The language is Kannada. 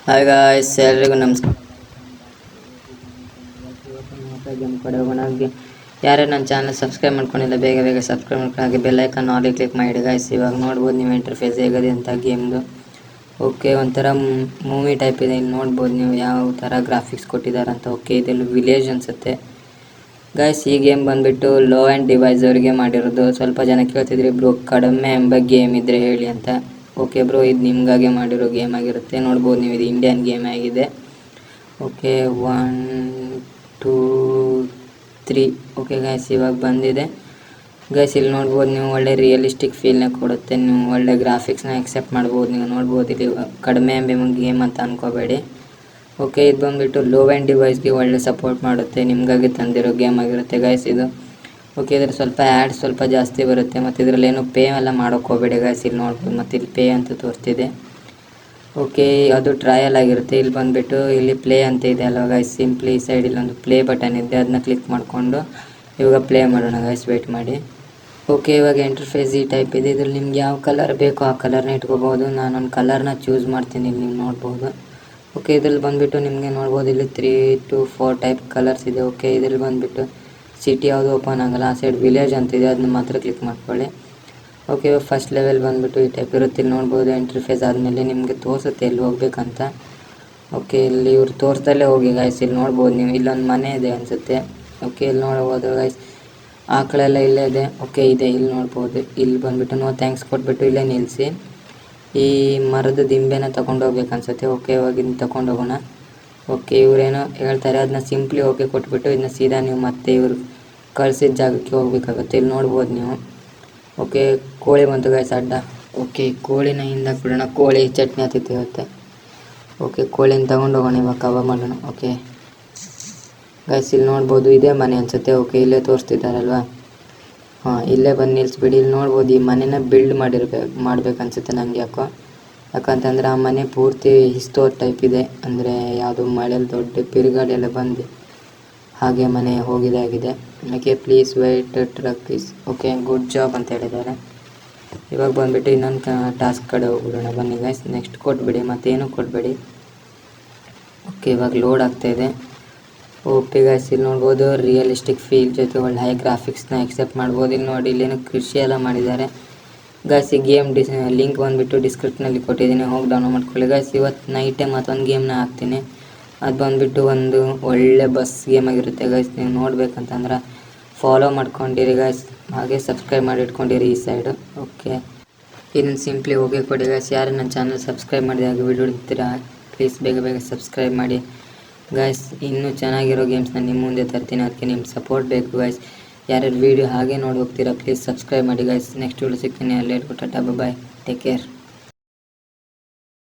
ಹಾಯ್ ಗಾಯ್ಸ್, ಎಲ್ರಿಗೂ ನಮಸ್ಕಾರ. ಗೇಮ್ ಕಡೆ ಹೋಗೋಣ. ಯಾರೇ ನನ್ನ ಚಾನಲ್ ಸಬ್ಸ್ಕ್ರೈಬ್ ಮಾಡ್ಕೊಂಡಿಲ್ಲ ಬೇಗ ಬೇಗ ಸಬ್ಸ್ಕ್ರೈಬ್ ಮಾಡ್ಕೊಂಡು ಹಾಗೆ ಬೆಲ್ಲೈಕನ್ ಆಲ್ ಕ್ಲಿಕ್ ಮಾಡಿ ಗಾಯ್ಸ್. ಇವಾಗ ನೋಡ್ಬೋದು ನೀವು ಇಂಟರ್ಫೇಸ್ ಹೇಗಿದೆ ಅಂತ ಗೇಮ್ದು. ಓಕೆ, ಒಂಥರ ಮೂವಿ ಟೈಪ್ ಇದೆ. ಇಲ್ಲಿ ನೋಡ್ಬೋದು ನೀವು ಯಾವ ಥರ ಗ್ರಾಫಿಕ್ಸ್ ಕೊಟ್ಟಿದ್ದಾರೆ ಅಂತ. ಓಕೆ, ಇದೆಲ್ಲ ವಿಲೇಜ್ ಅನಿಸುತ್ತೆ ಗಾಯ್ಸ್. ಈ ಗೇಮ್ ಬಂದುಬಿಟ್ಟು ಲೋ ಆ್ಯಂಡ್ ಡಿವೈಸ್ ಅವರಿಗೆ ಮಾಡಿರೋದು. ಸ್ವಲ್ಪ ಜನ ಕೇಳ್ತಿದ್ರಿ ಬ್ರೋ ಕಡಿಮೆ ಎಂಬ ಗೇಮ್ ಇದ್ದರೆ ಹೇಳಿ ಅಂತ. ಓಕೆ ಬ್ರೋ, ಇದು ನಿಮಗಾಗೆ ಮಾಡಿರೋ ಗೇಮ್ ಆಗಿರುತ್ತೆ. ನೋಡ್ಬೋದು ನೀವು, ಇದು ಇಂಡಿಯನ್ ಗೇಮ್ ಆಗಿದೆ. ಓಕೆ, 1 2 3. ಓಕೆ ಗೈಸ್, ಇವಾಗ ಬಂದಿದೆ ಗೈಸ್. ಇಲ್ಲಿ ನೋಡ್ಬೋದು ನೀವು, ಒಳ್ಳೆ ರಿಯಲಿಸ್ಟಿಕ್ ಫೀಲ್ನ ಕೊಡುತ್ತೆ. ನೀವು ಒಳ್ಳೆ ಗ್ರಾಫಿಕ್ಸ್ನ ಎಕ್ಸೆಪ್ಟ್ ಮಾಡ್ಬೋದು. ನೀವು ನೋಡ್ಬೋದು ಇಲ್ಲಿ ಕಡಿಮೆ ಎಂಬ ಗೇಮ್ ಅಂತ ಅಂದ್ಕೋಬೇಡಿ. ಓಕೆ, ಇದು ಬಂದುಬಿಟ್ಟು ಲೋ ಆ್ಯಂಡ್ ಡಿವೈಸ್ಗೆ ಒಳ್ಳೆ ಸಪೋರ್ಟ್ ಮಾಡುತ್ತೆ. ನಿಮಗಾಗಿ ತಂದಿರೋ ಗೇಮ್ ಆಗಿರುತ್ತೆ ಗೈಸ್ ಇದು. ಓಕೆ, ಇದ್ರ ಸ್ವಲ್ಪ ಆ್ಯಡ್ಸ್ ಸ್ವಲ್ಪ ಜಾಸ್ತಿ ಬರುತ್ತೆ. ಮತ್ತು ಇದರಲ್ಲಿ ಏನು ಪೇ ಎಲ್ಲ ಮಾಡೋಕ್ಕೆ ಹೋಗಬೇಡಿ ಗೈಸ್. ಇಲ್ಲಿ ನೋಡ್ಬೋದು, ಮತ್ತು ಇಲ್ಲಿ ಪೇ ಅಂತ ತೋರಿಸ್ತಿದೆ. ಓಕೆ, ಅದು ಟ್ರಯಲ್ ಆಗಿರುತ್ತೆ. ಇಲ್ಲಿ ಬಂದುಬಿಟ್ಟು ಇಲ್ಲಿ ಪ್ಲೇ ಅಂತ ಇದೆ ಅಲ್ವ ಗೈಸ್. ಸಿಂಪ್ಲಿ ಈ ಸೈಡ್ ಇಲ್ಲೊಂದು ಪ್ಲೇ ಬಟನ್ ಇದೆ, ಅದನ್ನ ಕ್ಲಿಕ್ ಮಾಡಿಕೊಂಡು ಇವಾಗ ಪ್ಲೇ ಮಾಡೋಣ ಗೈಸ್. ವೆಯ್ಟ್ ಮಾಡಿ. ಓಕೆ, ಇವಾಗ ಇಂಟರ್ಫೇಸ್ ಈ ಟೈಪ್ ಇದೆ. ಇದ್ರಲ್ಲಿ ನಿಮ್ಗೆ ಯಾವ ಕಲರ್ ಬೇಕೋ ಆ ಕಲರ್ನ ಇಟ್ಕೋಬೋದು. ನಾನೊಂದು ಕಲರ್ನ ಚೂಸ್ ಮಾಡ್ತೀನಿ, ಇಲ್ಲಿ ನೀವು ನೋಡ್ಬೋದು. ಓಕೆ, ಇದ್ರಲ್ಲಿ ಬಂದುಬಿಟ್ಟು ನಿಮಗೆ ನೋಡ್ಬೋದು ಇಲ್ಲಿ 3 to 4 ಟೈಪ್ ಕಲರ್ಸ್ ಇದೆ. ಓಕೆ, ಇದ್ರಲ್ಲಿ ಬಂದುಬಿಟ್ಟು ಸಿಟಿ ಯಾವುದು ಓಪನ್ ಆಗಲ್ಲ. ಆ ಸೈಡ್ ವಿಲೇಜ್ ಅಂತಿದೆ, ಅದನ್ನ ಮಾತ್ರ ಕ್ಲಿಕ್ ಮಾಡ್ಕೊಳ್ಳಿ. ಓಕೆ, ಫಸ್ಟ್ ಲೆವೆಲ್ ಬಂದುಬಿಟ್ಟು ಈ ಟೈಪ್ ಇರುತ್ತೆ. ಇಲ್ಲಿ ನೋಡ್ಬೋದು ಇಂಟರ್ಫೇಸ್ ಆದಮೇಲೆ ನಿಮಗೆ ತೋರಿಸುತ್ತೆ ಎಲ್ಲಿ ಹೋಗ್ಬೇಕಂತ. ಓಕೆ, ಇಲ್ಲಿ ಇವ್ರು ತೋರಿಸ್ದಲ್ಲೇ ಹೋಗಿ ಗಾಯ್ಸ್. ಇಲ್ಲಿ ನೋಡ್ಬೋದು ನೀವು, ಇಲ್ಲೊಂದು ಮನೆ ಇದೆ ಅನಿಸುತ್ತೆ. ಓಕೆ, ಇಲ್ಲಿ ನೋಡ್ಬೋದು ಗಾಯ್ಸ್, ಆಕಳೆಲ್ಲ ಇಲ್ಲೇ ಇದೆ. ಓಕೆ, ಇದೆ ಇಲ್ಲಿ ನೋಡ್ಬೋದು. ಇಲ್ಲಿ ಬಂದುಬಿಟ್ಟು ನೋ ಥ್ಯಾಂಕ್ಸ್ ಕೊಟ್ಬಿಟ್ಟು ಇಲ್ಲೇ ನಿಲ್ಲಿಸಿ ಈ ಮರದ ದಿಂಬೆನ ತೊಗೊಂಡು ಹೋಗ್ಬೇಕು ಅನ್ಸುತ್ತೆ. ಓಕೆ, ಇವಾಗ ಇದನ್ನ ತೊಗೊಂಡು ಹೋಗೋಣ. ಓಕೆ, ಇವರೇನೋ ಹೇಳ್ತಾರೆ, ಅದನ್ನ ಸಿಂಪ್ಲಿ ಓಕೆ ಕೊಟ್ಬಿಟ್ಟು ಇದನ್ನ ಸೀದಾ ನೀವು ಮತ್ತೆ ಇವರು ಕಳಿಸಿದ ಜಾಗಕ್ಕೆ ಹೋಗ್ಬೇಕಾಗುತ್ತೆ. ಇಲ್ಲಿ ನೋಡ್ಬೋದು ನೀವು. ಓಕೆ, ಕೋಳಿ ಬಂತು ಗಾಯ್ಸ್ ಅಡ್ಡ. ಓಕೆ, ಕೋಳಿನ ಹಿಂದಕ್ಕೆ ಬಿಡೋಣ. ಕೋಳಿ ಚಟ್ನಿ ಹತ್ತಿರುತ್ತೆ. ಓಕೆ, ಕೋಳಿನ ತಗೊಂಡು ಹೋಗೋಣ, ಇವಾಗ ಕಬಾಬ್ ಮಾಡೋಣ. ಓಕೆ ಗಾಯ್ಸ್, ಇಲ್ಲಿ ನೋಡ್ಬೋದು ಇದೇ ಮನೆ ಅನಿಸುತ್ತೆ. ಓಕೆ, ಇಲ್ಲೇ ತೋರಿಸ್ತಿದ್ದಾರಲ್ವ. ಹಾಂ, ಇಲ್ಲೇ ಬಂದು ನಿಲ್ಲಿಸ್ಬಿಡಿ. ಇಲ್ಲಿ ನೋಡ್ಬೋದು ಈ ಮನೆನ ಬಿಲ್ಡ್ ಮಾಡ್ಬೇಕನ್ಸುತ್ತೆ ನನಗೆ ಯಾಕಂತಂದರೆ ಆ ಮನೆ ಪೂರ್ತಿ ಹಿಸ್ತೋರ್ ಟೈಪ್ ಇದೆ. ಅಂದರೆ ಯಾವುದೋ ಮಳೆಯಲ್ಲಿ ದೊಡ್ಡ ಬಿರುಗಾಳಿ ಎಲ್ಲ ಬಂದು ಹಾಗೆ ಮನೆ ಹೋಗಿದಾಗಿದೆ. Okay, please wait truck is. Okay, good job ಅಂತ ಹೇಳಿದ್ದಾರೆ. ಇವಾಗ ಬಂದುಬಿಟ್ಟು ಇನ್ನೊಂದು ಟಾಸ್ಕ್ ಕಡೆ ಹೋಗ್ಬಿಡೋಣ ಬನ್ನಿ ಗೈಸ್. ನೆಕ್ಸ್ಟ್ ಕೊಟ್ಬಿಡಿ, ಮತ್ತೇನು ಕೊಡಬೇಡಿ. ಓಕೆ, ಇವಾಗ ಲೋಡ್ ಆಗ್ತಾಯಿದೆ. ಓಕೆ ಗೈಸ್, ಇಲ್ಲಿ ನೋಡ್ಬೋದು ರಿಯಲಿಸ್ಟಿಕ್ ಫೀಲ್ ಜೊತೆ ಒಳ್ಳೆ ಹೈ ಗ್ರಾಫಿಕ್ಸ್ನ ಎಕ್ಸೆಪ್ಟ್ ಮಾಡ್ಬೋದು. ಇಲ್ಲಿ ನೋಡಿ, ಇಲ್ಲೇನು ಕೃಷಿ ಎಲ್ಲ ಮಾಡಿದ್ದಾರೆ ಗೈಸ್. ಈ ಗೇಮ್ ಲಿಂಕ್ ಬಂದುಬಿಟ್ಟು ಡಿಸ್ಕ್ರಿಪ್ಷನಲ್ಲಿ ಕೊಟ್ಟಿದ್ದೀನಿ, ಹೋಗಿ ಡೌನ್ಲೋಡ್ ಮಾಡ್ಕೊಳ್ಳಿ ಗೈಸ್. ಇವತ್ತು ನೈಟೇ ಮತ್ತೊಂದು ಗೇಮ್ನ ಹಾಕ್ತೀನಿ. ಅದು ಬಂದುಬಿಟ್ಟು ಒಂದು ಒಳ್ಳೆ ಬಸ್ ಗೇಮ್ ಆಗಿರುತ್ತೆ ಗೈಸ್. ನೀವು ನೋಡ್ಬೇಕಂತಂದ್ರೆ ಫಾಲೋ ಮಾಡ್ಕೊಂಡಿರಿ ಗೈಸ್, ಹಾಗೆ ಸಬ್ಸ್ಕ್ರೈಬ್ ಮಾಡಿ ಇಟ್ಕೊಂಡಿರಿ ಈ ಸೈಡು. ಓಕೆ, ಇದನ್ನು ಸಿಂಪ್ಲಿ ಹೋಗಿ ಕೊಡಿ ಗೈಸ್. ಯಾರು ನನ್ನ ಚಾನಲ್ ಸಬ್ಸ್ಕ್ರೈಬ್ ಮಾಡಿದೆ ಹಾಗೆ ವಿಡಿಯೋ ಇಡ್ತೀರಾ, ಪ್ಲೀಸ್ ಬೇಗ ಬೇಗ ಸಬ್ಸ್ಕ್ರೈಬ್ ಮಾಡಿ ಗೈಸ್. ಇನ್ನೂ ಚೆನ್ನಾಗಿರೋ ಗೇಮ್ಸ್ನ ನಿಮ್ಮ ಮುಂದೆ ತರ್ತೀನಿ, ಅದಕ್ಕೆ ನಿಮ್ಮ ಸಪೋರ್ಟ್ ಬೇಕು ಗೈಸ್. ಯಾರ್ಯಾರು ವೀಡಿಯೋ ಹಾಗೆ ನೋಡಿ ಹೋಗ್ತೀರಾ ಪ್ಲೀಸ್ ಸಬ್ಸ್ಕ್ರೈಬ್ ಮಾಡಿ ಗೈಸ್. ನೆಕ್ಸ್ಟ್ ವಿಡಿಯೋ ಸಿಗ್ತೀನಿ, ಅಲ್ಲೇ ಟಾಟಾ ಬಾಯ್, ಟೇಕ್ ಕೇರ್.